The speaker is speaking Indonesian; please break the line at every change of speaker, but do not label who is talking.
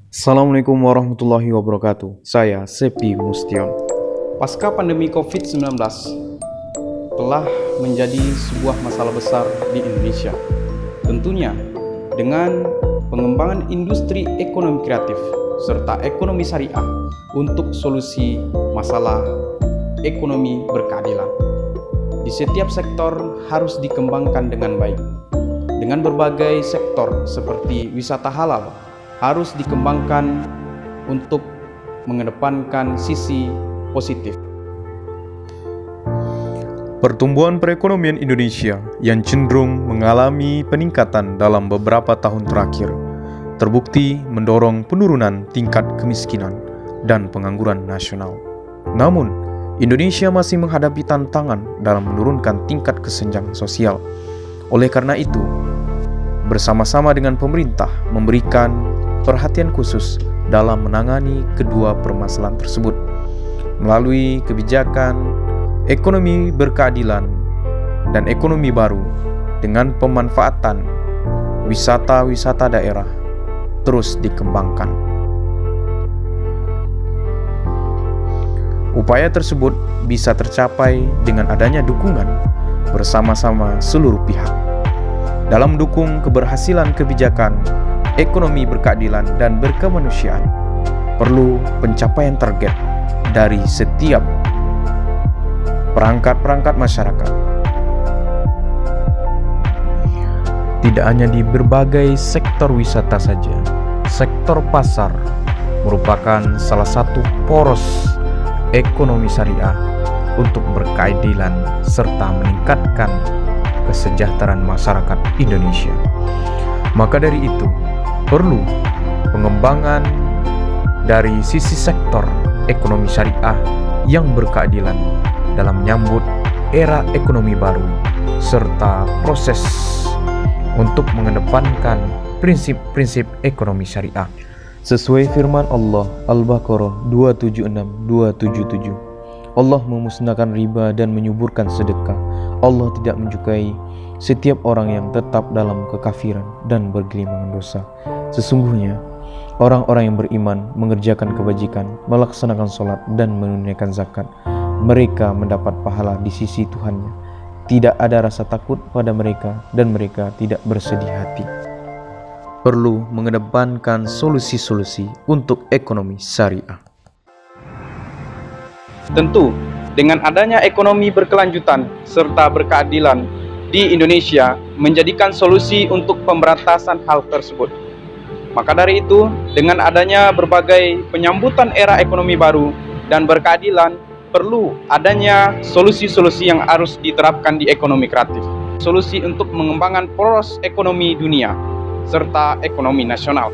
Assalamualaikum warahmatullahi wabarakatuh. Saya Sepi Mustion.
Pasca pandemi COVID-19 telah menjadi sebuah masalah besar di Indonesia. Tentunya dengan pengembangan industri ekonomi kreatif serta ekonomi syariah untuk solusi masalah ekonomi berkeadilan. Di setiap sektor harus dikembangkan dengan baik. Dengan berbagai sektor seperti wisata halal harus dikembangkan untuk mengedepankan sisi positif.
Pertumbuhan perekonomian Indonesia yang cenderung mengalami peningkatan dalam beberapa tahun terakhir terbukti mendorong penurunan tingkat kemiskinan dan pengangguran nasional. Namun, Indonesia masih menghadapi tantangan dalam menurunkan tingkat kesenjangan sosial. Oleh karena itu, bersama-sama dengan pemerintah memberikan perhatian khusus dalam menangani kedua permasalahan tersebut melalui kebijakan ekonomi berkeadilan dan ekonomi baru dengan pemanfaatan wisata-wisata daerah terus dikembangkan. Upaya tersebut bisa tercapai dengan adanya dukungan bersama-sama seluruh pihak dalam mendukung keberhasilan kebijakan ekonomi berkeadilan dan berkemanusiaan. Perlu pencapaian target dari setiap perangkat-perangkat masyarakat. Tidak hanya di berbagai sektor wisata saja, sektor pasar merupakan salah satu poros ekonomi syariah untuk berkeadilan serta meningkatkan kesejahteraan masyarakat Indonesia. Maka dari itu, perlu pengembangan dari sisi sektor ekonomi syariah yang berkeadilan dalam menyambut era ekonomi baru serta proses untuk mengedepankan prinsip-prinsip ekonomi syariah. Sesuai firman Allah Al-Baqarah 276-277, Allah memusnahkan riba dan menyuburkan sedekah. Allah tidak menyukai setiap orang yang tetap dalam kekafiran dan bergelimangan dosa. Sesungguhnya orang-orang yang beriman mengerjakan kebajikan, melaksanakan sholat dan menunaikan zakat, mereka mendapat pahala di sisi Tuhannya. Tidak ada rasa takut pada mereka dan mereka tidak bersedih hati. Perlu mengedepankan solusi-solusi untuk ekonomi syariah.
Tentu, dengan adanya ekonomi berkelanjutan serta berkeadilan di Indonesia menjadikan solusi untuk pemberantasan hal tersebut. Maka dari itu, dengan adanya berbagai penyambutan era ekonomi baru dan berkeadilan, perlu adanya solusi-solusi yang harus diterapkan di ekonomi kreatif. Solusi untuk mengembangkan poros ekonomi dunia serta ekonomi nasional.